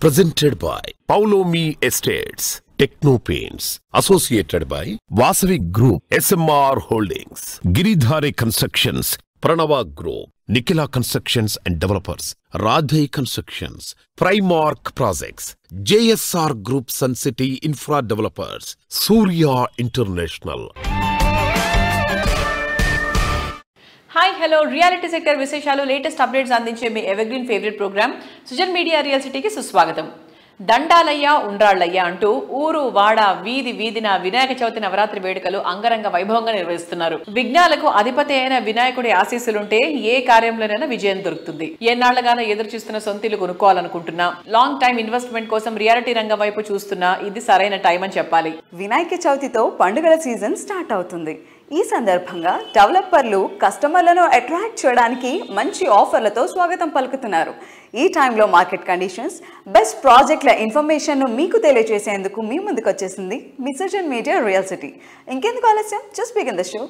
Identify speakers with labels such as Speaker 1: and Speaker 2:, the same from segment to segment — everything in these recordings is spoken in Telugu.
Speaker 1: Presented by Paulomi Estates, Techno Paints, associated by Vasavi Group, SMR Holdings, Giridhari Constructions, Pranava Group, Nikhila Constructions and Developers, Radhe Constructions, Primark Projects, JSR Group Sun City Infra Developers, Surya International.
Speaker 2: Hi, hello, reality sector విశేషాలు లేటెస్ట్ అప్డేట్స్ అందించే మీ evergreen favourite programme Sujan media real సిటీకి సుస్వాగతం. దండాలయ్య ఉండ్రాళ్ళయ్య అంటూ ఊరు వాడ వీధి వీధిన వినాయక చవితి నవరాత్రి వేడుకలు అంగరంగ వైభవంగా నిర్వహిస్తున్నారు. విఘ్నాలకు అధిపతి అయిన వినాయకుడి ఆశీస్సులుంటే ఏ కార్యంలోనైనా విజయం దొరుకుతుంది. ఎన్నాళ్లుగానో ఎదురు చూస్తున్న సొంతిల్లు కొనుక్కోవాలనుకుంటున్నా, లాంగ్ టైం ఇన్వెస్ట్మెంట్ కోసం రియాలిటీ రంగం వైపు చూస్తున్నా ఇది సరైన టైం అని చెప్పాలి.
Speaker 3: వినాయక చవితితో పండుగల సీజన్ స్టార్ట్ అవుతుంది. ఈ సందర్భంగా డెవలపర్లు కస్టమర్లను అట్రాక్ట్ చేయడానికి మంచి ఆఫర్లతో స్వాగతం పలుకుతున్నారు. ఈ టైంలో మార్కెట్ కండిషన్స్, బెస్ట్ ప్రాజెక్టుల ఇన్ఫర్మేషన్ను మీకు తెలియజేసేందుకు మీ ముందుకు వచ్చేసింది మీ సుజన్ మీడియా రియల్ సిటీ. ఇంకెందుకు ఆలస్యం, just begin the show.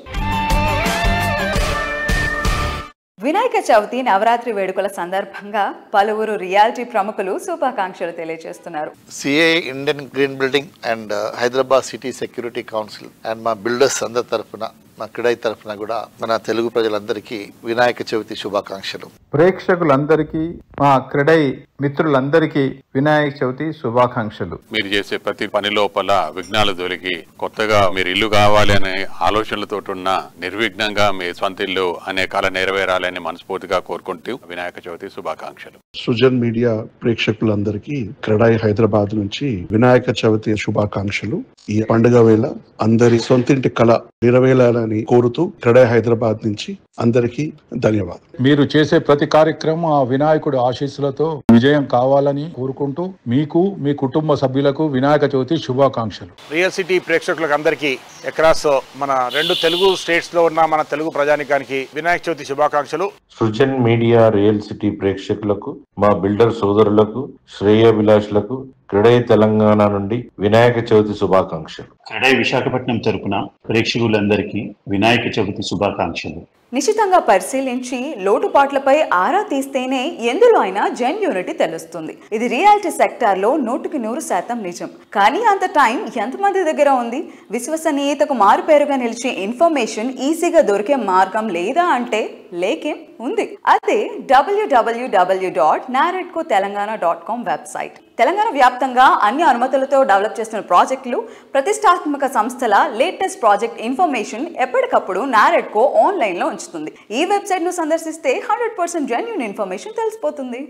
Speaker 3: Vinayaka Chavithi Navaratri వేడుకల సందర్భంగా పలువురు రియాలిటీ ప్రముఖులు శుభాకాంక్షలు తెలియజేస్తున్నారు.
Speaker 4: CA Indian green building and Hyderabad city security council and మా బిల్డర్స్ అందరి తరఫున, మా క్రీడై తరఫున కూడా మన తెలుగు ప్రజలందరికీ వినాయక చవితి శుభాకాంక్షలు.
Speaker 5: ప్రేక్షకులందరికీ, మా క్రీడై మిత్రులందరికీ వినాయక చవితి శుభాకాంక్షలు.
Speaker 6: మీరు చేసే ప్రతి పని లోపల విఘ్నాలు దొరికి కొత్తగా మీరు ఇల్లు కావాలి అనే ఆలోచనలతో ఉన్న నిర్విఘ్నంగా మీ సొంత ఇల్లు అనే కళ నెరవేరాలని మనస్ఫూర్తిగా కోరుకుంటూ వినాయక చవితి శుభాకాంక్షలు.
Speaker 7: సుజన్ మీడియా ప్రేక్షకులందరికీ క్రీడై హైదరాబాద్ నుంచి వినాయక చవితి శుభాకాంక్షలు. ఈ పండుగ వేళ అందరి సొంతింటి కళ నెరవేరాలని కోరుతూ క్రీడై హైదరాబాద్ నుంచి అందరికీ ధన్యవాదాలు.
Speaker 5: మీరు చేసే ప్రతి కార్యక్రమం ఆ వినాయకుడి ఆశీస్సులతో విజయం కావాలని కోరుకుంటూ మీకు, మీ కుటుంబ సభ్యులకు వినాయక చవితి శుభాకాంక్షలు.
Speaker 8: రియల్ సిటీ ప్రేక్షకులకు అందరికీ అక్రాస్ మన రెండు తెలుగు స్టేట్స్ లో ఉన్న మన తెలుగు ప్రజానికానికి వినాయక చవితి శుభాకాంక్షలు.
Speaker 9: సుజన్ మీడియా రియల్ సిటీ ప్రేక్షకులకు, మా బిల్డర్ సోదరులకు, శ్రేయోభిలాషులకు క్రీడై తెలంగాణ నుండి వినాయక చవితి శుభాకాంక్షలు.
Speaker 10: క్రీడై విశాఖపట్నం తరపున ప్రేక్షకులందరికీ వినాయక చవితి శుభాకాంక్షలు.
Speaker 3: నిశితంగా పరిశీలించి లోటుపాట్లపై ఆరా తీస్తేనే ఎందులో అయినా జెన్యూనిటీ తెలుస్తుంది. ఇది రియాలిటీ సెక్టార్ లో 100% నిజం. కానీ అంత టైం ఎంతమంది దగ్గర ఉంది? విశ్వసనీయతకు మారుపేరుగా నిలిచే ఇన్ఫర్మేషన్ ఈజీగా దొరికే మార్గం లేదా అంటే లేకేం ఉంది. అదే www.naredcotelangana.com వెబ్సైట్. తెలంగాణ వ్యాప్తంగా అన్ని అనుమతులతో డెవలప్ చేస్తున్న ప్రాజెక్టులు, ప్రతిష్టాత్మక సంస్థల లేటెస్ట్ ప్రాజెక్ట్ ఇన్ఫర్మేషన్ ఎప్పటికప్పుడు నారెడ్కో ఆన్లైన్ లో ఉంచుతుంది. ఈ వెబ్సైట్ ను సందర్శిస్తే 100% జెన్యూన్ ఇన్ఫర్మేషన్ తెలిసిపోతుంది.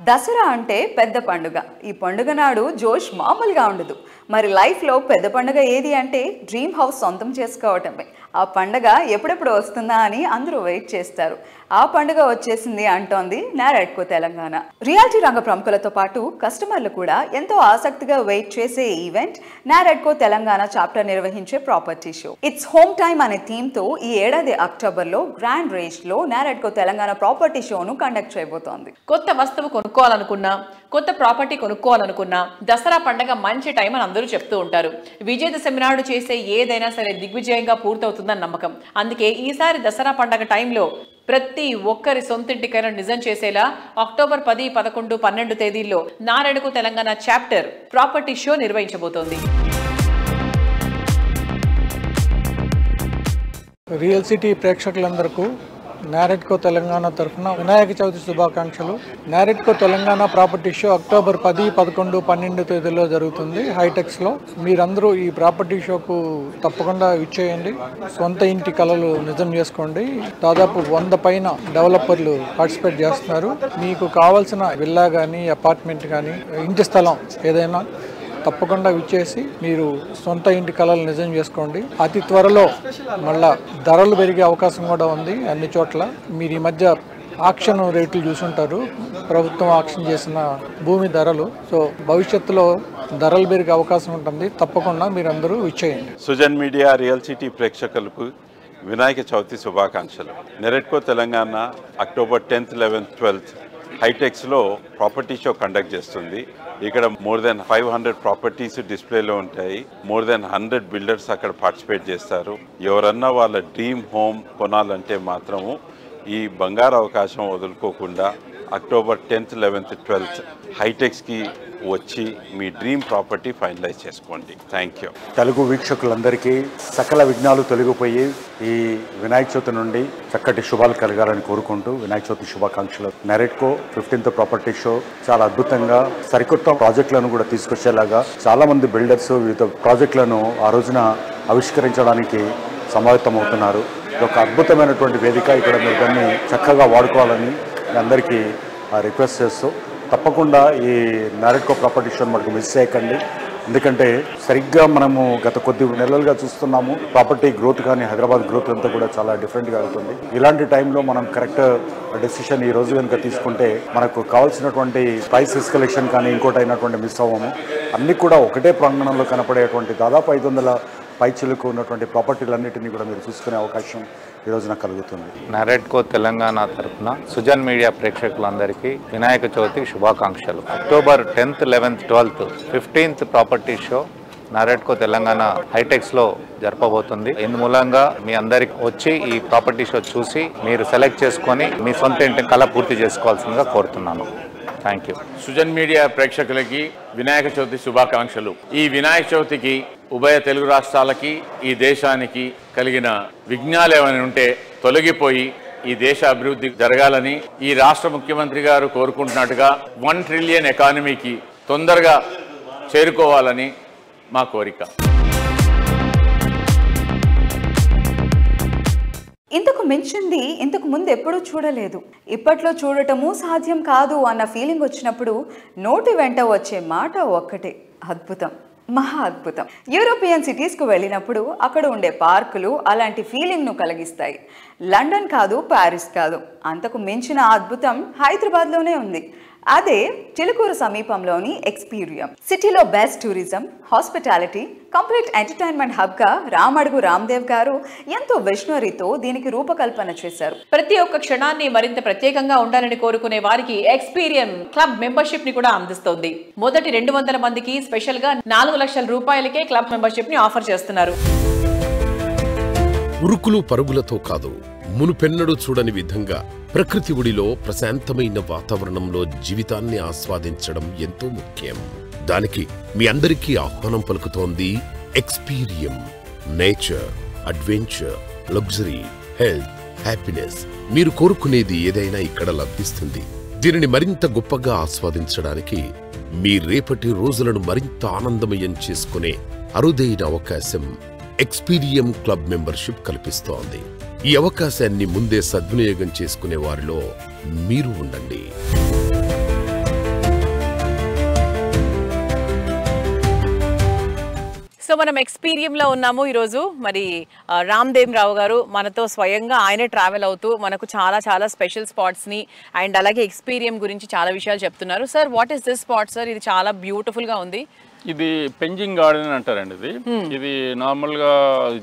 Speaker 3: దసరా అంటే పెద్ద పండుగ. ఈ పండుగ నాడు జోష్ మామూలుగా ఉండదు. మరి లైఫ్లో పెద్ద పండుగ ఏది అంటే డ్రీమ్ హౌస్ సొంతం చేసుకోవటమే. ఆ పండుగ ఎప్పుడెప్పుడు వస్తుందా అని అందరూ వెయిట్ చేస్తారు. ఆ పండుగ వచ్చేసింది అంటోంది నారెడ్కో తెలంగాణ. రియాలిటీ రంగ ప్రముఖులతో పాటు కస్టమర్లు కూడా ఎంతో ఆసక్తిగా వెయిట్ చేసే ఈవెంట్ నారెడ్కో తెలంగాణ చాప్టర్ నిర్వహించే property show. It's home time అనే థీమ్ తో ఈ ఏడాది అక్టోబర్లో గ్రాండ్ రేజ్ లో నారెడ్కో తెలంగాణ ప్రాపర్టీ షోను కండక్ట్ చేయబోతోంది.
Speaker 2: కొత్త వస్తువు కొనుక్కోవాలనుకున్నా, కొత్త ప్రాపర్టీ కొనుక్కోవాలనుకున్నా దసరా పండగ మంచి టైం అని అందరూ చెప్తూ ఉంటారు. విజయదశమి నాడు చేసే ఏదైనా సరే దిగ్విజయంగా పూర్తవుతుందని నమ్మకం. అందుకే ఈసారి దసరా పండగ టైంలో ప్రతి ఒక్కరి సొంతింటికైనా నిజం చేసేలా అక్టోబర్ 10, 11, 12 తేదీల్లో NAREDCO Telangana chapter property show నిర్వహించబోతోంది.
Speaker 11: రియల్ సిటీ ప్రేక్షకులందరికీ నారెడ్కో తెలంగాణ తరఫున వినాయక చవితి శుభాకాంక్షలు. NAREDCO Telangana property show October 10, 11, 12 తేదీల్లో జరుగుతుంది హైటెక్స్లో. మీరందరూ ఈ ప్రాపర్టీ షోకు తప్పకుండా ఇచ్చేయండి. సొంత ఇంటి కలలు నిజం చేసుకోండి. దాదాపు 100 పైన డెవలపర్లు పార్టిసిపేట్ చేస్తున్నారు. మీకు కావాల్సిన విల్లా కానీ, అపార్ట్మెంట్ కానీ, ఇంటి స్థలం ఏదైనా తప్పకుండా విచ్చేసి మీరు సొంత ఇంటి కళలు నిజం చేసుకోండి. అతి త్వరలో మళ్ళా ధరలు పెరిగే అవకాశం కూడా ఉంది అన్ని చోట్ల. మీరు ఈ మధ్య ఆక్షన్ రేట్లు చూసుంటారు, ప్రభుత్వం ఆక్షన్ చేసిన భూమి ధరలు. సో భవిష్యత్తులో ధరలు పెరిగే అవకాశం ఉంటుంది. తప్పకుండా మీరందరూ విచ్చేయండి.
Speaker 6: సుజన్ మీడియా రియల్ సిటీ ప్రేక్షకులకు వినాయక చవితి శుభాకాంక్షలు. NAREDCO Telangana October 10th, 11th, 12th హైటెక్స్లో ప్రాపర్టీ షో కండక్ట్ చేస్తుంది. ఇక్కడ మోర్ దెన్ 500 ప్రాపర్టీస్ డిస్ప్లేలో ఉంటాయి. మోర్ దెన్ 100 బిల్డర్స్ అక్కడ పార్టిసిపేట్ చేస్తారు. ఎవరన్నా వాళ్ళ డ్రీమ్ హోమ్ కొనాలంటే మాత్రము ఈ బంగారు అవకాశం వదులుకోకుండా అక్టోబర్ 10th, 11th, 12th హైటెక్స్కి వచ్చి మీ డ్రీమ్ ప్రాపర్టీ ఫైనలైజ్ చేసుకోండి. Thank you.
Speaker 8: తెలుగు వీక్షకులందరికీ సకల విఘ్నాలు తొలగిపోయి ఈ వినాయక చవితి నుండి చక్కటి శుభాలు కలగాలని కోరుకుంటూ వినాయక చవితి శుభాకాంక్షలు. నెరెట్కో 15th ప్రాపర్టీ షో చాలా అద్భుతంగా సరికొత్త ప్రాజెక్టులను కూడా తీసుకొచ్చేలాగా చాలా మంది బిల్డర్స్ వివిధ ప్రాజెక్టులను ఆ రోజున ఆవిష్కరించడానికి సమాయత్తమవుతున్నారు. ఇది ఒక అద్భుతమైనటువంటి వేదిక. ఇక్కడ మీరు దాన్ని చక్కగా వాడుకోవాలని అందరికీ రిక్వెస్ట్ చేస్తూ తప్పకుండా ఈ నెరెట్కో ప్రాపర్టీ షోని మనకు మిస్ చేయకండి. ఎందుకంటే సరిగ్గా మనము గత కొద్ది నెలలుగా చూస్తున్నాము ప్రాపర్టీ గ్రోత్ కానీ హైదరాబాద్ గ్రోత్ అంతా కూడా చాలా డిఫరెంట్గా అవుతుంది. ఇలాంటి టైంలో మనం కరెక్ట్ డెసిషన్ ఈ రోజు కనుక తీసుకుంటే మనకు కావాల్సినటువంటి ప్రైస్ ఎస్కలేషన్ కానీ ఇంకోటి అయినటువంటి మిస్ అవ్వము. అన్నీ కూడా ఒకటే ప్రాంగణంలో కనపడేటువంటి దాదాపు 500 పైచిలకు ఉన్నటువంటి ప్రాపర్టీలన్నింటినీ కూడా మీరు చూసుకునే అవకాశం ఈ రోజున కలుగుతుంది.
Speaker 12: నెరెట్కో తెలంగాణ తరఫున సుజన్ మీడియా ప్రేక్షకులందరికీ వినాయక చవితి శుభాకాంక్షలు. October 10th, 11th, 12th 15th property show NAREDCO Telangana హైటెక్స్లో జరపబోతుంది. ఇందు మూలంగా మీ అందరికి వచ్చి ఈ ప్రాపర్టీ షో చూసి మీరు సెలెక్ట్ చేసుకొని మీ సొంత ఇంటి కళ పూర్తి చేసుకోవాల్సిందిగా కోరుతున్నాను. Thank you.
Speaker 13: సుజన్ మీడియా ప్రేక్షకులకి వినాయక చవితి శుభాకాంక్షలు. ఈ వినాయక చవితికి ఉభయ తెలుగు రాష్ట్రాలకి ఈ దేశానికి కలిగిన విఘ్నాలు ఏమైనా ఉంటే తొలగిపోయి ఈ దేశ అభివృద్ధి జరగాలని ఈ రాష్ట్ర ముఖ్యమంత్రి గారు కోరుకుంటున్నట్టుగా 1 trillion ఎకానమీకి తొందరగా చేరుకోవాలని మా కోరిక.
Speaker 3: ఇంతకు మించింది ఇంతకు ముందు ఎప్పుడూ చూడలేదు, ఇప్పట్లో చూడటము సాధ్యం కాదు అన్న ఫీలింగ్ వచ్చినప్పుడు నోటి వెంట వచ్చే మాట ఒక్కటే, అద్భుతం, మహా అద్భుతం. యూరోపియన్ సిటీస్కు వెళ్ళినప్పుడు అక్కడ ఉండే పార్కులు అలాంటి ఫీలింగ్ను కలిగిస్తాయి. లండన్ కాదు, ప్యారిస్ కాదు, అంతకు మించిన అద్భుతం హైదరాబాద్లోనే ఉంది. అదే చిలుకూరు సమీపంలోని ఎక్స్పీరియం. సిటీలో best tourism, hospitality, complete entertainment హబ్గా రామడుగు రామ్దేవ్ గారు ఎంతో విజనరీతో దీనికి రూపకల్పన చేశారు.
Speaker 2: ప్రతి ఒక్క క్షణాన్ని మరింత ప్రత్యేకంగా ఉండాలని కోరుకునే వారికి ఎక్స్పీరియం క్లబ్ మెంబర్షిప్ ని కూడా అందిస్తోంది. మొదటి 200 మందికి స్పెషల్ గా 4 లక్షల రూపాయలకే క్లబ్ మెంబర్షిప్ ని ఆఫర్ చేస్తున్నారు.
Speaker 1: ఉరుకులు పరుగులతో కాదు, మునుపెన్నడూ చూడని విధంగా ప్రకృతి ఒడిలో ప్రశాంతమైన వాతావరణంలో జీవితాన్ని ఆస్వాదించడం ఎంతో ముఖ్యం. దానికి మీ అందరికీ ఆహ్వానం పలుకుతోంది Experium. Nature, adventure, luxury, health, happiness, మీరు కోరుకునేది ఏదైనా ఇక్కడ లభిస్తుంది. దీనిని మరింత గొప్పగా ఆస్వాదించడానికి మీ రేపటి రోజులను మరింత ఆనందమయం చేసుకునే అరుదైన అవకాశం ఎక్స్పీరియం క్లబ్ మెంబర్షిప్ కల్పిస్తోంది. ఈ అవకాశాన్ని ముందే సద్వినియోగం చేసుకునే వారిలో మీరు ఉండండి.
Speaker 2: సో మనం ఎక్స్పీరియంలో ఉన్నాము ఈరోజు. మరి రామ్దేవ్ రావు గారు మనతో స్వయంగా ఆయనే ట్రావెల్ అవుతూ మనకు చాలా చాలా స్పెషల్ స్పాట్స్ని అండ్ అలాగే ఎక్స్పీరియం గురించి చాలా విషయాలు చెప్తున్నారు. Sir, what is this spot sir? ఇది చాలా బ్యూటిఫుల్గా ఉంది.
Speaker 14: ఇది పెంజింగ్ గార్డెన్ అంటారండి. ఇది నార్మల్గా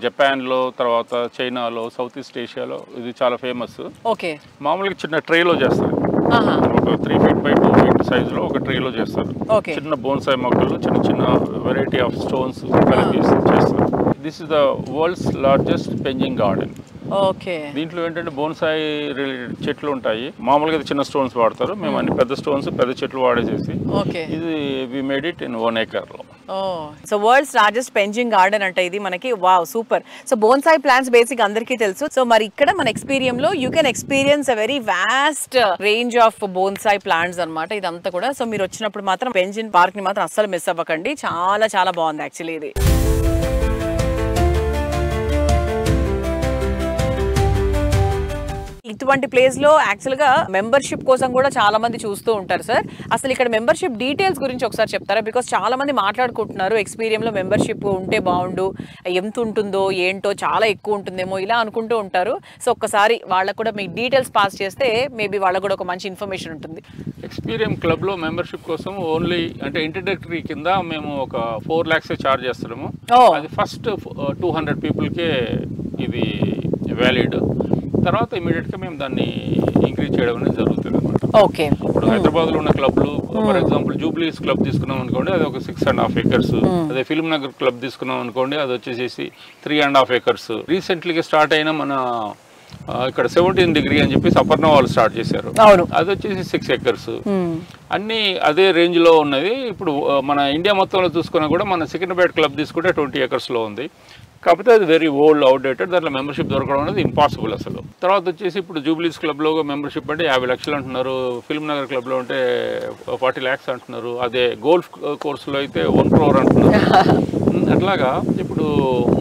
Speaker 14: జపాన్లో, తర్వాత చైనాలో, సౌత్ ఈస్ట్ ఏషియాలో ఇది చాలా ఫేమస్.
Speaker 2: ఓకే.
Speaker 14: మామూలుగా చిన్న ట్రేలో చేస్తారు, ఒక 3 feet by 2 feet సైజులో ఒక ట్రేలో చేస్తారు. చిన్న బోన్సాయి మొక్కలు, చిన్న చిన్న వెరైటీ ఆఫ్ స్టోన్స్ కలిపి చేస్తారు. This is the world's largest penjing garden.
Speaker 2: Okay.
Speaker 14: దీంట్లో ఏంటంటే బోన్సాయి రిలేటెడ్ చెట్లు ఉంటాయి. మామూలుగా చిన్న స్టోన్స్ వాడతారు, మేము అన్ని పెద్ద స్టోన్స్, పెద్ద చెట్లు వాడేసేసి ఇది we made it in 1 acre లో.
Speaker 2: So world's largest penjing garden అంటే ఇది మనకి. Wow, super. So bonsai plants basic అందరికీ తెలుసు. సో మరి ఇక్కడ మన ఎక్స్పీరియం లో you can experience a very vast range of bonsai plants అన్నమాట ఇదంతా కూడా. సో మీరు వచ్చినప్పుడు మాత్రం పెంజిన్ పార్క్ ని మాత్రం అస్సలు మిస్ అవ్వకండి. చాలా చాలా బాగుంది యాక్చువల్లీ ఇది. ఇటువంటి ప్లేస్ లో యాక్చువల్ గా మెంబర్షిప్ కోసం కూడా చాలా మంది చూస్తూ ఉంటారు సార్. అసలు ఇక్కడ మెంబర్షిప్ డీటెయిల్స్ గురించి ఒకసారి చెప్తారా? బికాస్ చాలా మంది మాట్లాడుకుంటున్నారు ఎక్స్పీరియం లో మెంబర్షిప్ ఉంటే బాగుండు, ఎంత ఉంటుందో ఏంటో, చాలా ఎక్కువ ఉంటుందేమో ఇలా అనుకుంటూ ఉంటారు. సో ఒక్కసారి వాళ్ళకు కూడా మీ డీటెయిల్స్ పాస్ చేస్తే మేబీ వాళ్ళకు కూడా ఒక మంచి ఇన్ఫర్మేషన్ ఉంటుంది.
Speaker 14: ఎక్స్పీరియం క్లబ్ లో మెంబర్షిప్ కోసం ఓన్లీ అంటే ఇంట్రడక్టరీ కింద మేము ఒక 4 lakhs చార్జ్ చేస్తున్నాము. అది ఫస్ట్ 200 పీపుల్కే ఇది వ్యాలిడ్. తర్వాత ఇమీడియట్గా మేము దాన్ని ఇంక్రీజ్ చేయడం అనేది జరుగుతుంది అనమాట.
Speaker 2: ఓకే.
Speaker 14: ఇప్పుడు హైదరాబాద్లో ఉన్న క్లబ్లు, ఫర్ ఎగ్జాంపుల్ జూబ్లీస్ క్లబ్ తీసుకున్నాం అనుకోండి, అది ఒక 6.5 acres. అదే ఫిల్మ్ నగర్ క్లబ్ తీసుకున్నాం అనుకోండి, అది వచ్చేసి 3.5 acres. రీసెంట్లీగా స్టార్ట్ అయిన మన ఇక్కడ 17 డిగ్రీ అని చెప్పేసి అపర్ణ వాళ్ళు స్టార్ట్ చేశారు. అది వచ్చేసి 6 acres. అన్నీ అదే రేంజ్లో ఉన్నది. ఇప్పుడు మన ఇండియా మొత్తంలో చూసుకున్నా కూడా మన సికింద్రాబాద్ క్లబ్ తీసుకుంటే 20 acresలో ఉంది. కాకపోతే అది వెరీ ఓల్డ్ అవుట్డేటెడ్, దాంట్లో మెంబర్షిప్ దొరకడం అనేది ఇంపాసిబుల్ అసలు. తర్వాత వచ్చేసి ఇప్పుడు జూబ్లీస్ క్లబ్లో మెంబర్షిప్ అంటే 50 లక్షలు అంటున్నారు, ఫిల్మ్ నగర్ క్లబ్లో అంటే 40 lakhs అంటున్నారు, అదే గోల్ఫ్ కోర్సులో అయితే 1 crore అంటున్నారు. అట్లాగా ఇప్పుడు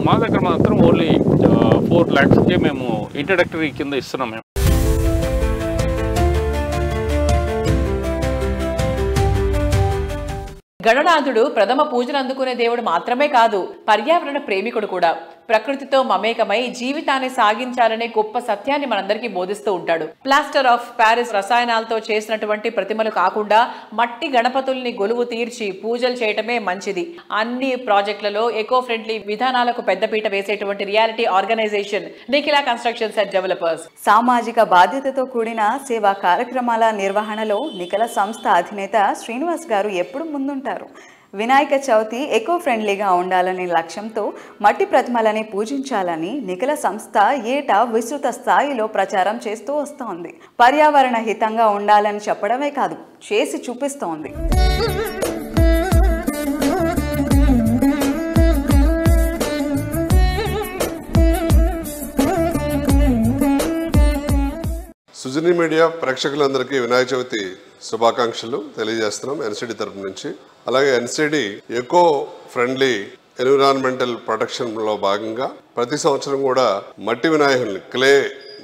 Speaker 14: మా దగ్గర మాత్రం ఓన్లీ 4 lakhsకే మేము ఇంట్రడక్టరీ కింద ఇస్తున్నాం. మేము
Speaker 2: గణనాథుడు ప్రథమ పూజలు అందుకునే దేవుడు మాత్రమే కాదు, పర్యావరణ ప్రేమికుడు కూడా. ప్రకృతితో మమేకమై జీవితాన్ని సాగించాలనే గొప్ప సత్యాన్ని మనందరికీ బోధిస్తూ ఉంటాడు. ప్లాస్టర్ ఆఫ్ ప్యారిస్ రసాయనాలతో చేసినటువంటి ప్రతిమలు కాకుండా మట్టి గణపతుల్ని గొలువు తీర్చి పూజలు చేయటమే మంచిది. అన్ని ప్రాజెక్టులలో ఎకో ఫ్రెండ్లీ విధానాలకు పెద్దపీట వేసేటువంటి realty organisation Nikhila constructions and developers.
Speaker 3: సామాజిక బాధ్యతతో కూడిన సేవా కార్యక్రమాల నిర్వహణలో నిఖిల సంస్థ అధినేత శ్రీనివాస్ గారు ఎప్పుడు ముందుంటారు. వినాయక చవితి ఎకో ఫ్రెండ్లీగా ఉండాలనే లక్ష్యంతో మట్టి ప్రతిమలని పూజించాలని నిఖిల సంస్థ ఏటా విస్తృత స్థాయిలో ప్రచారం చేస్తూ వస్తోంది. పర్యావరణ హితంగా ఉండాలని చెప్పడమే కాదు, చేసి చూపిస్తోంది.
Speaker 15: సుజని మీడియా ప్రేక్షకులందరికీ వినాయక చవితి శుభాకాంక్షలు తెలియజేస్తున్నాం ఎన్సిడి తరపు నుంచి. అలాగే ఎన్సిడి ఎకో ఫ్రెండ్లీ ఎన్విరాన్మెంటల్ ప్రొటెక్షన్లో భాగంగా ప్రతి సంవత్సరం కూడా మట్టి వినాయకుల్ని క్లే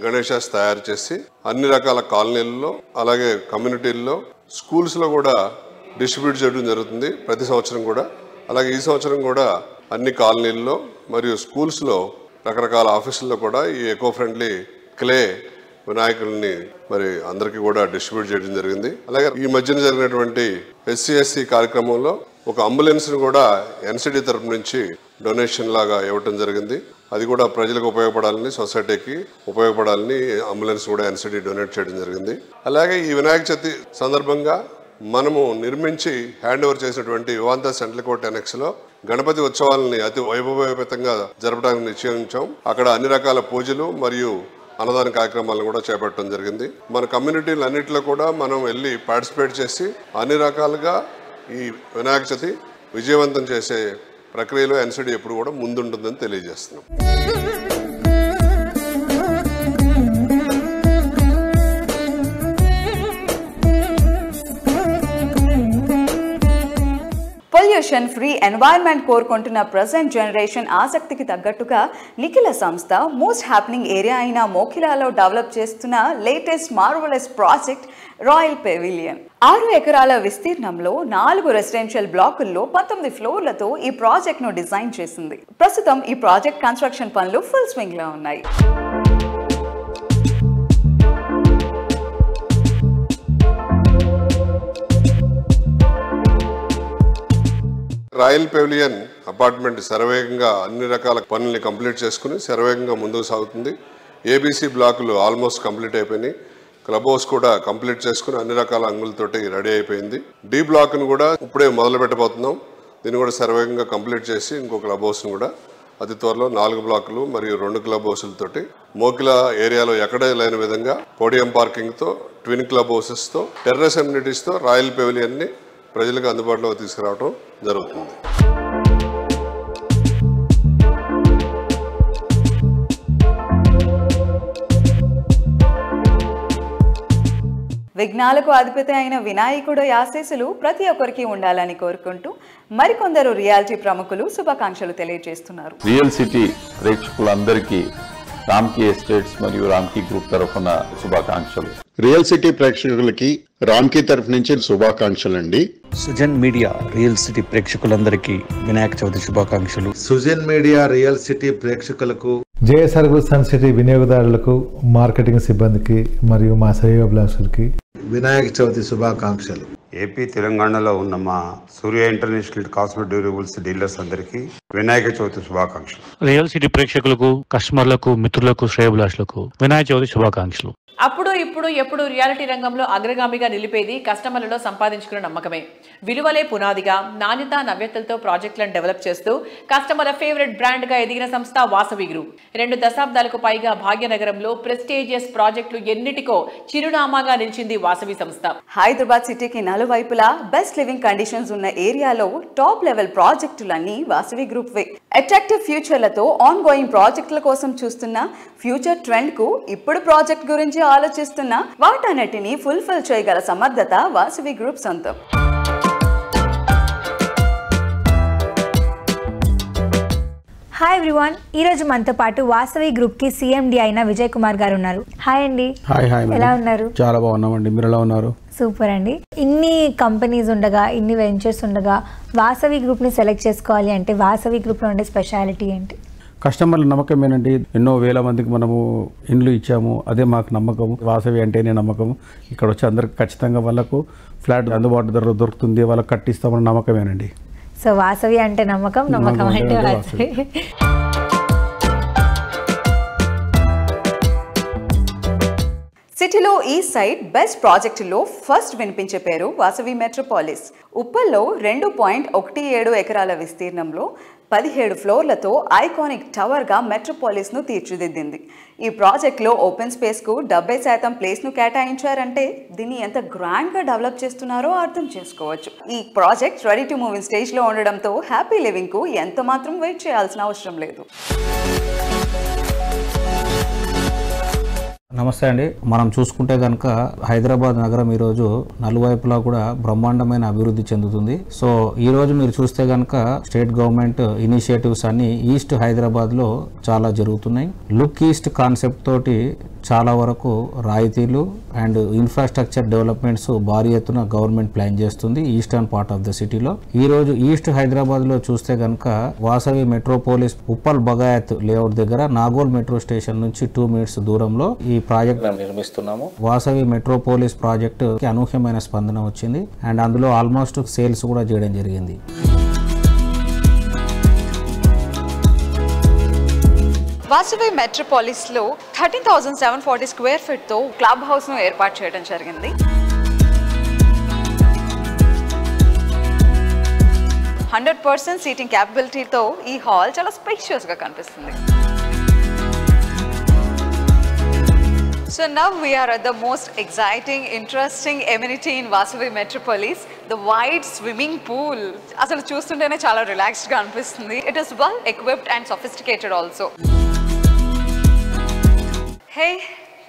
Speaker 15: గణేషాస్ తయారు చేసి అన్ని రకాల కాలనీల్లో అలాగే కమ్యూనిటీల్లో స్కూల్స్లో కూడా డిస్ట్రిబ్యూట్ చేయడం జరుగుతుంది ప్రతి సంవత్సరం కూడా. అలాగే ఈ సంవత్సరం కూడా అన్ని కాలనీల్లో మరియు స్కూల్స్లో రకరకాల ఆఫీసుల్లో కూడా ఈ ఎకో ఫ్రెండ్లీ క్లే వినాయకుల్ని మరి అందరికీ కూడా డిస్ట్రిబ్యూట్ చేయడం జరిగింది. అలాగే ఈ మధ్యన జరిగినటువంటి SC/SC కార్యక్రమంలో ఒక అంబులెన్స్ని కూడా ఎన్సిడి తరపు నుంచి డొనేషన్ లాగా ఇవ్వటం జరిగింది. అది కూడా ప్రజలకు ఉపయోగపడాలని, సొసైటీకి ఉపయోగపడాలని అంబులెన్స్ కూడా ఎన్సిడి డొనేట్ చేయడం జరిగింది. అలాగే ఈ వినాయక చవితి సందర్భంగా మనము నిర్మించి హ్యాండ్ ఓవర్ చేసినటువంటి వివాంత సెంట్రల్ కోర్ట్ ఎనెక్స్లో గణపతి ఉత్సవాలని అతి వైభవోపేతంగా జరపడానికి నిశ్చయించాం. అక్కడ అన్ని రకాల పూజలు మరియు అన్నదాన కార్యక్రమాలను కూడా చేపట్టడం జరిగింది. మన కమ్యూనిటీలు అన్నింటిలో కూడా మనం వెళ్ళి పార్టిసిపేట్ చేసి అన్ని రకాలుగా ఈ వినాయక చవితి విజయవంతం చేసే ప్రక్రియలో ఎన్సిడి ఎప్పుడు కూడా ముందుంటుందని తెలియజేస్తున్నాం.
Speaker 3: పొల్యూషన్ ఫ్రీ ఎన్వైర్న్మెంట్ కోరుకుంటున్న ప్రజెంట్ జనరేషన్ ఆసక్తికి తగ్గట్టుగా నిఖిల సంస్థ మోస్ట్ హ్యాపెనింగ్ ఏరియా అయిన మోఖిలాలో డెవలప్ చేస్తున్న latest marvellous project royal pavilion. 6 ఎకరాల విస్తీర్ణంలో 4 రెసిడెన్షియల్ బ్లాకుల్లో 19 ఫ్లోర్లతో ఈ ప్రాజెక్ట్ ను డిజైన్ చేసింది. ప్రస్తుతం ఈ ప్రాజెక్ట్ కన్స్ట్రక్షన్ పనులు ఫుల్ స్వింగ్ లో ఉన్నాయి.
Speaker 15: రాయల్ పెవిలియన్ అపార్ట్మెంట్ శరవేగంగా అన్ని రకాల పనుల్ని కంప్లీట్ చేసుకుని శరవేగంగా ముందుకు సాగుతుంది. ABC బ్లాకులు ఆల్మోస్ట్ కంప్లీట్ అయిపోయినాయి. క్లబ్ హౌస్ కూడా కంప్లీట్ చేసుకుని అన్ని రకాల అంగులతోటి రెడీ అయిపోయింది. D బ్లాక్ను కూడా ఇప్పుడే మొదలు పెట్టబోతున్నాం. దీన్ని కూడా శరవేగంగా కంప్లీట్ చేసి ఇంకో క్లబ్ హౌస్ను కూడా అతి త్వరలో 4 బ్లాకులు మరియు 2 క్లబ్ హౌసులతోటి మోకిలా ఏరియాలో ఎక్కడే లేని విధంగా పోడియం పార్కింగ్తో, ట్విన్ క్లబ్ హౌసెస్తో, టెర్రస్ అమ్యూనిటీస్తో రాయల్ పెవిలియన్ని ప్రజలకు అందుబాటులో తీసుకురావడం జరుగుతుంది.
Speaker 3: విఘ్నాలకు అధిపతి అయిన వినాయకుడు ఆశీస్సులు ప్రతి ఒక్కరికి ఉండాలని కోరుకుంటూ మరికొందరు రియాలిటీ ప్రముఖులు శుభాకాంక్షలు తెలియజేస్తున్నారు.
Speaker 16: రియల్ సిటీ ప్రేక్షకులందరికీ రామ్కీ ఎస్టేట్స్ మరియు రామ్కీ గ్రూప్ తరఫున శుభాకాంక్షలు.
Speaker 17: రియల్ సిటీ ప్రేక్షకులకి రామ్కీ తరఫు నుంచి శుభాకాంక్షలు అండి.
Speaker 8: సుజన్ మీడియా రియల్ సిటీ ప్రేక్షకులందరికీ వినాయక చవితి శుభాకాంక్షలు.
Speaker 18: సుజన్ మీడియా రియల్ సిటీ ప్రేక్షకులకు,
Speaker 19: జేఎస్ఆర్ సన్ సిటీ వినియోగదారులకు, మార్కెటింగ్ సిబ్బందికి మరియు మా శ్రేయోభిలాషులకి
Speaker 18: వినాయక చవితి శుభాకాంక్షలు.
Speaker 20: ఏపీ తెలంగాణలో ఉన్న మా సూర్య ఇంటర్నేషనల్ కాస్మెటిక్ డ్యూరబుల్స్ డీలర్స్ అందరికీ వినాయక చవితి శుభాకాంక్షలు.
Speaker 21: రియల్ సిటీ ప్రేక్షకులకు, కస్టమర్లకు, మిత్రులకు, శ్రేయోభిలాషులకు వినాయక చవితి శుభాకాంక్షలు.
Speaker 2: అప్పుడు ఇప్పుడు ఎప్పుడు రియాలిటీ రంగంలో అగ్రగామిగా నిలిపేది కస్టమర్లలో సంపాదించుకున్న నమ్మకమే. విలువలే పునాదిగా నాణ్యత నవ్యతలతో ప్రాజెక్టులను డెవలప్ చేస్తూ కస్టమర్ల ఫేవరెట్ బ్రాండ్ గా ఎదిగిన సంస్థ వాసవి గ్రూప్. 2 దశాబ్దాలకు పైగా భాగ్యనగరంలో ప్రెస్టీజియస్ ప్రాజెక్టులు ఎన్నిటికో చిరునామాగా నిలిచింది వాసవి సంస్థ.
Speaker 3: హైదరాబాద్ సిటీకి నలువైపులా బెస్ట్ లివింగ్ కండిషన్స్ ఉన్న ఏరియాలో టాప్ లెవెల్ ప్రాజెక్టులన్నీ వాసవి గ్రూప్ వే. అట్రాక్టివ్ ఫ్యూచర్లతో ఆన్ గోయింగ్ ప్రాజెక్టుల కోసం చూస్తున్న ఫ్యూచర్ ట్రెండ్ కు ఇప్పుడు ప్రాజెక్ట్ గురించి ఆలోచిస్తున్న వాటన్నిటిని ఫుల్ఫిల్ చేయగల సమర్థత వాసవి గ్రూప్ సొంతం.
Speaker 21: హాయ్ ఎవ్రీవన్, ఈరోజు మనతో పాటు వాసవి గ్రూప్కి సిఎండి అయిన విజయ్ కుమార్ గారు ఉన్నారు. హాయ్ అండి.
Speaker 22: హాయ్.
Speaker 21: ఎలా ఉన్నారు?
Speaker 22: చాలా బాగున్నామండి. మీరు ఎలా ఉన్నారు?
Speaker 21: సూపర్ అండి. ఇన్ని కంపెనీస్ ఉండగా, ఇన్ని వెంచర్స్ ఉండగా వాసవి గ్రూప్ని సెలెక్ట్ చేసుకోవాలి అంటే వాసవి గ్రూప్లో ఉండే స్పెషాలిటీ ఏంటి?
Speaker 22: కస్టమర్ల నమ్మకమేనండి. ఎన్నో వేల మందికి మనము ఇండ్లు ఇచ్చాము, అదే మాకు నమ్మకం. వాసవి అంటేనే నమ్మకం. ఇక్కడ వచ్చి అందరికి ఖచ్చితంగా వాళ్ళకు ఫ్లాట్ అందుబాటు ధరలో దొరుకుతుంది, వాళ్ళకి కట్టిస్తామన్న నమ్మకమేనండి.
Speaker 21: సో వాసవి అంటే నమ్మకం, నమ్మకం అంటే వాసవి.
Speaker 3: సిటీలో ఈ సైట్ బెస్ట్ ప్రాజెక్టులో ఫస్ట్ వినిపించే పేరు వాసవి మెట్రోపాలిస్. ఉప్పల్లో 2.17 ఎకరాల విస్తీర్ణంలో 17 ఫ్లోర్లతో ఐకానిక్ టవర్గా మెట్రోపాలిస్ను తీర్చిదిద్దింది. ఈ ప్రాజెక్ట్లో ఓపెన్ స్పేస్కు 70% ప్లేస్ను కేటాయించారంటే దీన్ని ఎంత గ్రాండ్గా డెవలప్ చేస్తున్నారో అర్థం చేసుకోవచ్చు. ఈ project ready to move in స్టేజ్లో ఉండడంతో హ్యాపీ లివింగ్కు ఎంత మాత్రం వెయిట్ చేయాల్సిన అవసరం లేదు.
Speaker 22: నమస్తే అండి. మనం చూసుకుంటే కనుక హైదరాబాద్ నగరం ఈరోజు నలువైపులా కూడా బ్రహ్మాండమైన అభివృద్ధి చెందుతుంది. సో ఈ రోజు మీరు చూస్తే కనుక స్టేట్ గవర్నమెంట్ ఇనిషియేటివ్స్ అన్ని ఈస్ట్ హైదరాబాద్లో చాలా జరుగుతున్నాయి. లుక్ ఈస్ట్ కాన్సెప్ట్ తోటి చాలా వరకు రాయితీలు అండ్ ఇన్ఫ్రాస్ట్రక్చర్ డెవలప్మెంట్స్ భారీ ఎత్తున గవర్నమెంట్ ప్లాన్ చేస్తుంది ఈస్టర్న్ పార్ట్ ఆఫ్ ద సిటీలో. ఈ రోజు ఈస్ట్ హైదరాబాద్లో చూస్తే కనుక వాసవి మెట్రోపోలిస్ ఉప్పల్ బగాయత్ లేఅవుట్ దగ్గర నాగోల్ మెట్రో స్టేషన్ నుంచి 2 minutes దూరంలో ఈ ప్రాజెక్ట్ నిర్మిస్తున్నాము. వాసవి మెట్రోపోలిస్ ప్రాజెక్ట్ కి అనూహ్యమైన స్పందన వచ్చింది అండ్ అందులో ఆల్మోస్ట్ సేల్స్ కూడా చేయడం జరిగింది.
Speaker 3: వాసవి మెట్రోపాలిస్లో 13,740 స్క్వేర్ ఫీట్తో క్లబ్ హౌస్ను ఏర్పాటు చేయడం జరిగింది. 100% సీటింగ్ క్యాపబిలిటీతో ఈ హాల్ చాలా స్పేషియస్గా కనిపిస్తుంది. So now we are at the most exciting, interesting amenity in Vasavi Metropolis, the wide swimming pool. అసలు చూస్తుంటేనే చాలా రిలాక్స్డ్గా అనిపిస్తుంది. It is well equipped and sophisticated also. Hey,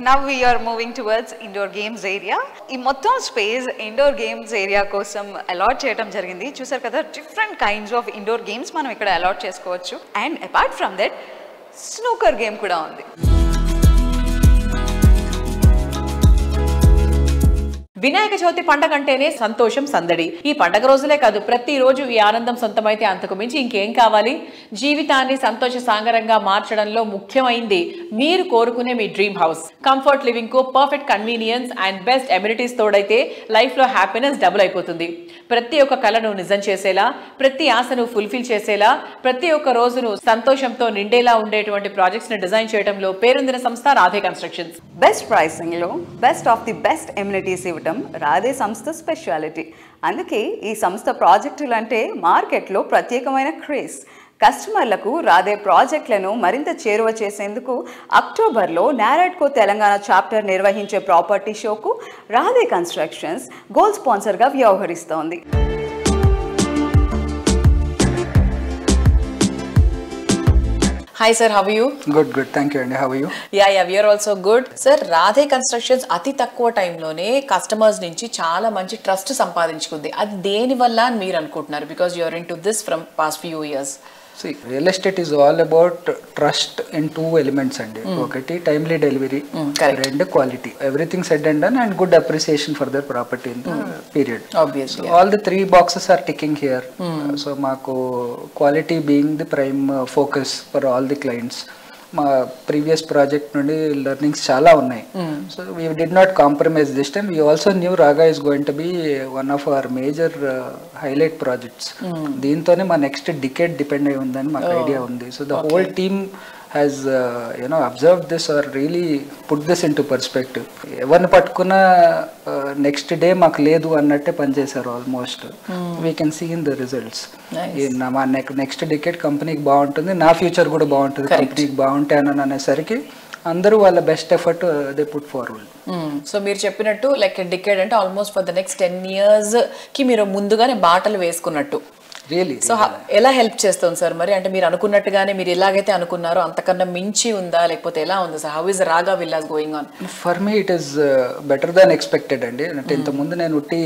Speaker 3: now we are moving towards indoor games area. ఈ మొత్తం స్పేస్ ఇండోర్ గేమ్స్ ఏరియా కోసం అలాట్ చేయడం జరిగింది. చూసారు కదా, different kinds of indoor games మనం ఇక్కడ అలాట్ చేసుకోవచ్చు. And apart from that snooker game కూడా ఉంది.
Speaker 2: వినాయక చవితి పండగ అంటేనే సంతోషం, సందడి. ఈ పండగ రోజులే కాదు, ప్రతి రోజు ఈ ఆనందం సొంతమైతే అంతకు మించి ఇంకేం కావాలి? జీవితాన్ని సంతోష సాగరంగా మార్చడంలో ముఖ్యమైంది మీరు కోరుకునే మీ డ్రీమ్ హౌస్. కంఫర్ట్ లివింగ్ కు perfect convenience and best amenities తోడైతే లైఫ్ లో హ్యాపీనెస్ డబుల్ అయిపోతుంది. ప్రతి ఒక్క కళను నిజం చేసేలా, ప్రతి ఆశను ఫుల్ఫిల్ చేసేలా, ప్రతి ఒక్క రోజును సంతోషంతో నిండేలా ఉండేటువంటి ప్రాజెక్ట్స్ ని డిజైన్ చేయడంలో పేరొందిన సంస్థ రాధే కన్స్ట్రక్షన్స్.
Speaker 3: బెస్ట్ ప్రైసింగ్ లో best of the best amenities ఇవ్వడం రాధే సంస్థ స్పెషాలిటీ. అందుకే ఈ సంస్థ ప్రాజెక్టులు అంటే మార్కెట్లో ప్రత్యేకమైన క్రేజ్. కస్టమర్లకు రాధే ప్రాజెక్టులను మరింత చేరువ చేసేందుకు అక్టోబర్లో నారాడ్కో తెలంగాణ చాప్టర్ నిర్వహించే ప్రాపర్టీ షోకు రాధే కన్స్ట్రక్షన్స్ గోల్డ్ స్పాన్సర్గా వ్యవహరిస్తోంది.
Speaker 2: Hi sir, how are you?
Speaker 23: Good. Thank you. And how are you?
Speaker 2: Yeah, we are also good. Sir, Radhe constructions అతి తక్కువ టైంలోనే కస్టమర్స్ నుంచి చాలా మంచి ట్రస్ట్ సంపాదించుకుంది. అది దేని వల్ల అని మీరు అనుకుంటున్నారు? Because you are into this from past few years.
Speaker 23: See, real estate is all about trust in 2 elements అండి. ఒకటి టైమ్లీ డెలివరీ, రెండు quality. Everything said and done and good appreciation for their property in the period.
Speaker 2: Obviously.
Speaker 23: So all the 3 boxes are ticking here. So మాకు quality being the prime focus for all the clients. మా ప్రీవియస్ ప్రాజెక్ట్ నుండి లెర్నింగ్స్ చాలా ఉన్నాయి. So we did not compromise this time. We also new Raga is going to be one of our major highlight projects. దీంతోనే మా నెక్స్ట్ డికేడ్ డిపెండ్ అయి ఉందని మాకు ఐడియా ఉంది. So the whole team has observed this or really put this into perspective. ఎవరిని పట్టుకున్న నెక్స్ట్ డే మాకు లేదు అన్నట్టే పనిచేశారు almost. We can see in the results. మా నెక్స్ట్ డికేడ్ కంపెనీకి బాగుంటుంది, నా ఫ్యూచర్ కూడా బాగుంటుంది, కంపెనీకి బాగుంటానని అనేసరికి అందరూ వాళ్ళ best effort they put forward.
Speaker 2: So మీరు చెప్పినట్టు లైక్ డికేడ్ అంటే almost for the next 10 years కి మీరు ముందుగానే బాటలు వేసుకున్నట్టు. సో ఎలా హెల్ప్ చేస్తుంది సార్ మరి? అంటే మీరు అనుకున్నట్టుగానే మీరు ఎలాగైతే అనుకున్నారో అంతకన్నా మించి ఉందా లేకపోతే ఎలా ఉంది సార్? హౌ ఇస్ రాగా villas going on?
Speaker 23: For me it is better than expected అండి. అంటే ఇంతకుముందు నేను ఉట్టి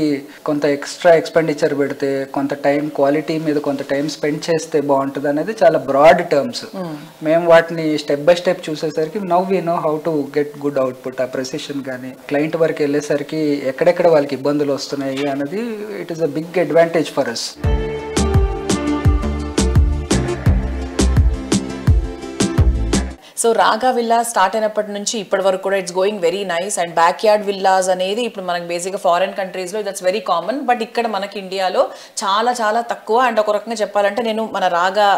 Speaker 23: కొంత ఎక్స్ట్రా ఎక్స్పెండిచర్ పెడితే, కొంత టైం క్వాలిటీ మీద కొంత టైం స్పెండ్ చేస్తే బాగుంటుంది అనేది చాలా బ్రాడ్ టర్మ్స్. మేము వాటిని స్టెప్ బై స్టెప్ చూసేసరికి now we know how to get good output. ఆ ప్రెసిషన్ కానీ క్లయింట్ వరకు వెళ్ళేసరికి ఎక్కడెక్కడ వాళ్ళకి ఇబ్బందులు వస్తున్నాయి అన్నది it is a big advantage for us.
Speaker 2: So Raga villas start అయినప్పటి నుంచి ఇప్పటి వరకు కూడా it's going very nice. And backyard villas అనేది ఇప్పుడు మనకి బేసిక్గా ఫారెన్ కంట్రీస్లో దట్స్ వెరీ కామన్, బట్ ఇక్కడ మనకి ఇండియాలో చాలా చాలా తక్కువ. అండ్ ఒక రకంగా చెప్పాలంటే నేను మన రాగా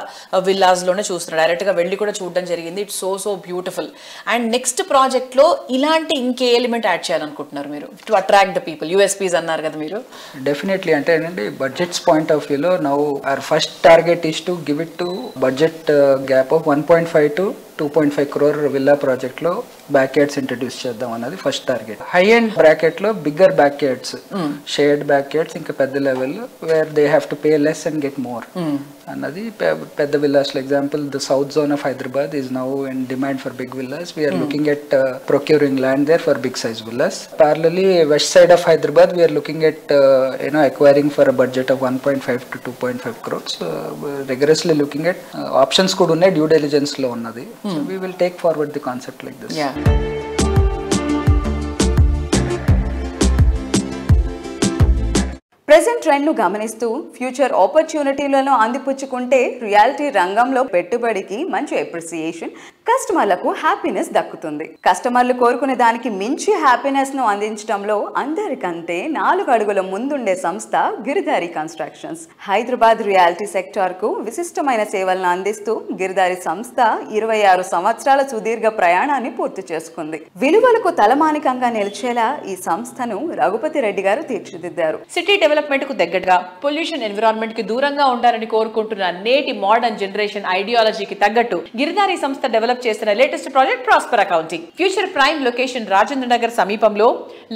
Speaker 2: విల్లాస్లోనే చూస్తున్నాను, డైరెక్ట్గా వెళ్ళి కూడా చూడడం జరిగింది. It's so beautiful. And next ప్రాజెక్ట్లో ఇలాంటి ఇంకే ఎలిమెంట్ యాడ్ చేయాలనుకుంటున్నారు మీరు to attract the people? USPs అన్నారు కదా మీరు.
Speaker 23: డెఫినెట్లీ అంటే ఏంటంటే బడ్జెట్స్ పాయింట్ ఆఫ్ వ్యూలో now our first target is to give it to budget gap of 1.5 to 2.5 crore villa ప్రాజెక్ట్లో బ్యాక్ యార్డ్స్ ఇంట్రడ్యూస్ చేద్దాం అన్నది ఫస్ట్ టార్గెట్. హై ఎండ్ బ్రాకెట్లో bigger back yards, shared back yards, ఇంకా పెద్ద level where they have to pay less and get more అన్నది పెద్ద villas. Example the south zone of Hyderabad is now in demand for big villas. We are looking at procuring land there for big size villas. Parallelly, west side of Hyderabad, we are looking at acquiring for a budget of 1.5 to 2.5 crores. Rigorously looking at options could unna due diligence lo unnadi. So we will take forward the concept like this.
Speaker 2: Yeah.
Speaker 3: Present ట్రెండ్ను గమనిస్తూ ఫ్యూచర్ ఆపర్చునిటీలను అందిపుచ్చుకుంటే రియాలిటీ రంగంలో పెట్టుబడికి మంచి అప్రిసియేషన్, కస్టమర్లకు హ్యాపీనెస్ దక్కుతుంది. కస్టమర్లు కోరుకునే దానికి మించి హ్యాపీనెస్ను అందించడంలో అందరికంటే 4 అడుగుల ముందుండే సంస్థ గిరిధారి కన్స్ట్రక్షన్స్. హైదరాబాద్ రియాలిటీ సెక్టార్కు విశిష్టమైన సేవలను అందిస్తూ గిరిధారి సంస్థ 26 సంవత్సరాల సుదీర్ఘ ప్రయాణాన్ని పూర్తి చేసుకుంది. విలువలకు తలమానికంగా నిలిచేలా ఈ సంస్థను రఘుపతి రెడ్డి గారు తీర్చిదిద్దారు.
Speaker 2: సిటీ డెవలప్మెంట్ కు దగ్గరగా పొల్యూషన్ ఎన్విరాన్మెంట్ కి దూరంగా ఉండాలని కోరుకుంటున్న నేటి మోడర్న్ జనరేషన్ ఐడియాలజీకి తగ్గట్టు గిరిధారి సంస్థ డెవలప్ చేసిన latest project prosper accounting. Future prime location Rajendra Nagar సమీపంలో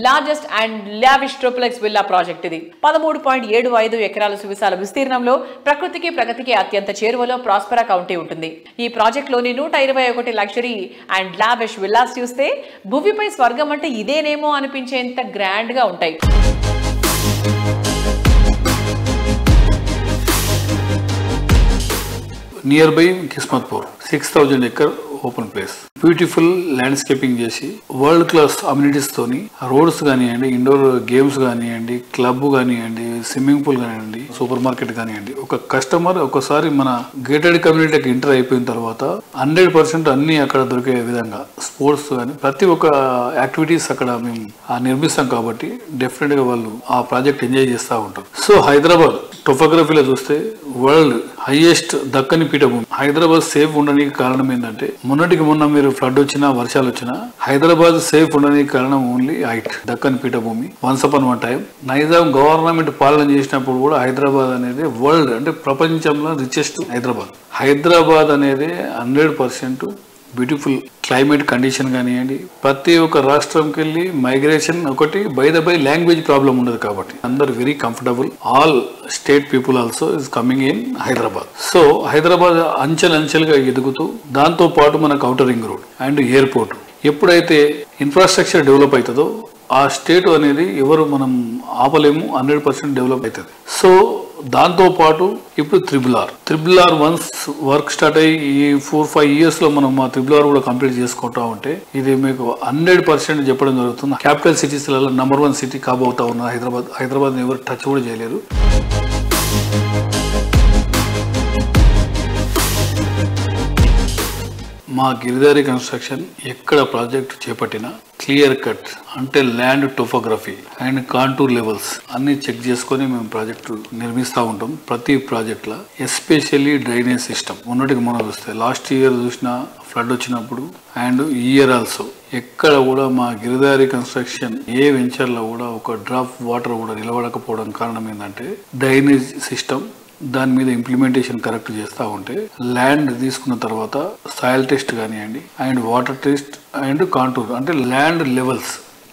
Speaker 2: largest and lavish triplex villa project ఇది. 13.75 ఎకరాల సువిశాల విస్తీర్ణంలో ప్రకృతికి ప్రగతికి అత్యంత చేరువలో ప్రాస్పర్ కౌంటీ ఉంటుంది. ఈ ప్రాజెక్ట్ లోని 121 లగ్జరీ అండ్ లావిష్ విల్లాస్ చూస్తే భూమిపై స్వర్గం అంటే ఇదేనేమో అనిపించేంత గ్రాండ్ గా ఉంటాయి.
Speaker 4: Nearby Kismatpur, 6,000 acre open place, beautiful landscaping చేసి వరల్డ్ క్లాస్ అమ్యూనిటీస్ తోని రోడ్స్ కానివ్వండి, ఇండోర్ గేమ్స్ కానివ్వండి, క్లబ్ కానివ్వండి, స్విమ్మింగ్ పూల్ కానివ్వండి, సూపర్ మార్కెట్ కానివ్వండి. ఒక కస్టమర్ ఒకసారి మన గేటెడ్ కమ్యూనిటీకి ఎంటర్ అయిపోయిన తర్వాత 100% అన్ని అక్కడ దొరికే విధంగా స్పోర్ట్స్ కానీ ప్రతి ఒక్క యాక్టివిటీస్ అక్కడ మేము నిర్మిస్తాం కాబట్టి డెఫినెట్ గా వాళ్ళు ఆ ప్రాజెక్ట్ ఎంజాయ్ చేస్తూ ఉంటారు. సో హైదరాబాద్ టోపోగ్రఫీలో చూస్తే వరల్డ్ హైయెస్ట్ దక్కని పీఠభూమి. హైదరాబాద్ సేఫ్ ఉండడానికి కారణం ఏంటంటే మొన్నటికి మొన్న మీరు ఫ్లడ్ వచ్చినా వర్షాలు వచ్చినా హైదరాబాద్ సేఫ్ ఉండడానికి కారణం ఓన్లీ హైట్, దక్కన్ పీఠభూమి. Once upon one time Nizam government పాలన చేసినప్పుడు కూడా హైదరాబాద్ అనేది వరల్డ్ అంటే ప్రపంచంలో రిచెస్ట్ హైదరాబాద్. హైదరాబాద్ అనేది 100% బ్యూటిఫుల్ క్లైమేట్ కండిషన్ కానివ్వండి, ప్రతి ఒక్క రాష్ట్రంకి వెళ్ళి మైగ్రేషన్ ఒకటి బై లాంగ్వేజ్ ప్రాబ్లం ఉండదు కాబట్టి అందరు very comfortable. All state people also is coming in Hyderabad. So Hyderabad అంచెలంచెలుగా ఎదుగుతూ దాంతో పాటు మనకు outer ring road and airport ఎప్పుడైతే ఇన్ఫ్రాస్ట్రక్చర్ డెవలప్ అవుతుందో ఆ స్టేట్ అనేది ఎవరు మనం ఆపలేము, 100% డెవలప్ అవుతుంది. సో దాంతో పాటు ఇప్పుడు triple R once work start అయ్యి ఈ 4-5 years లో మనం ఆ త్రిబుల్ ఆర్ కూడా కంప్లీట్ చేసుకుంటా ఉంటే ఇది మీకు 100% చెప్పడం జరుగుతుంది. క్యాపిటల్ సిటీస్లలో నంబర్ 1 సిటీ కాబోతా ఉన్న హైదరాబాద్ ఎవరు టచ్ కూడా చేయలేరు. మా గిరిదారి కన్స్ట్రక్షన్ ఎక్కడ ప్రాజెక్ట్ చేపట్టినా క్లియర్ కట్ అంటే land topography and contour levels అన్ని చెక్ చేసుకొని మేము ప్రాజెక్టు నిర్మిస్తూ ఉంటాం. ప్రతి ప్రాజెక్ట్లో ఎస్పెషల్లీ డ్రైనేజ్ సిస్టమ్ ఉన్నటికి మనం చూస్తే లాస్ట్ ఇయర్ చూసిన ఫ్లడ్ వచ్చినప్పుడు అండ్ ఈ ఇయర్ ఆల్సో ఎక్కడ కూడా మా గిరిదారి కన్స్ట్రక్షన్ ఏ వెంచర్లో కూడా ఒక డ్రాప్ వాటర్ కూడా నిలబడకపోవడం కారణం ఏంటంటే డ్రైనేజ్ సిస్టమ్ దాని మీద ఇంప్లిమెంటేషన్ కరెక్ట్ చేస్తూ ఉంటే ల్యాండ్ తీసుకున్న తర్వాత సాయిల్ టెస్ట్ కానివ్వండి and water test and contour అంటే ల్యాండ్ లెవెల్స్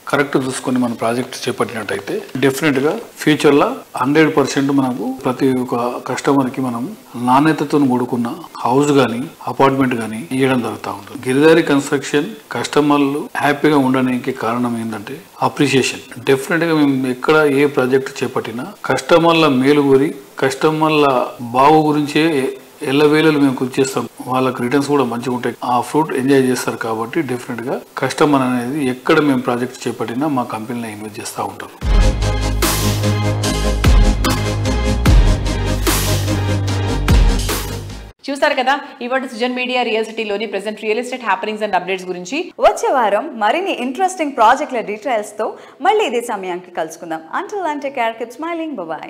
Speaker 4: కరెక్ట్ చూసుకొని మన ప్రాజెక్ట్ చేపట్టినట్టయితే డెఫినెట్గా ఫ్యూచర్లో 100% మనకు ప్రతి ఒక్క కస్టమర్కి మనం నాణ్యతతో కూడుకున్న హౌస్ కానీ అపార్ట్మెంట్ కానీ ఇవ్వడం జరుగుతూ ఉంటుంది. గిరిదారి కన్స్ట్రక్షన్ కస్టమర్లు హ్యాపీగా ఉండడానికి కారణం ఏంటంటే అప్రిషియేషన్. డెఫినెట్గా మేము ఎక్కడ ఏ ప్రాజెక్ట్ చేపట్టినా కస్టమర్ల మేలు కోరి కస్టమర్ల బాగు గురించే ఎల్లవేళలు మేము కృషి చేస్తాం. వాళ్ళకి రిటర్న్స్ కూడా మంచిగా ఉంటాయి. ఆ ఫ్రూట్ ఎంజాయ్ చేస్తారు కాబట్టి డెఫినెట్గా కస్టమర్ అనేది ఎక్కడ మేము ప్రాజెక్ట్ చేపట్టినా మా కంపెనీలో ఇన్వెస్ట్ చేస్తూ ఉంటాం.
Speaker 2: చూస్తారు కదా ఇవాటి సుజన్ మీడియా రియల్ సిటీలోని present real estate happenings and updates గురించి.
Speaker 3: వచ్చే వారం మరిన్ని ఇంట్రెస్టింగ్ ప్రాజెక్టుల డీటెయిల్స్తో మళ్ళీ ఇదే సమయానికి కలుసుకుందాం. Until then take care, keep smiling, bye by.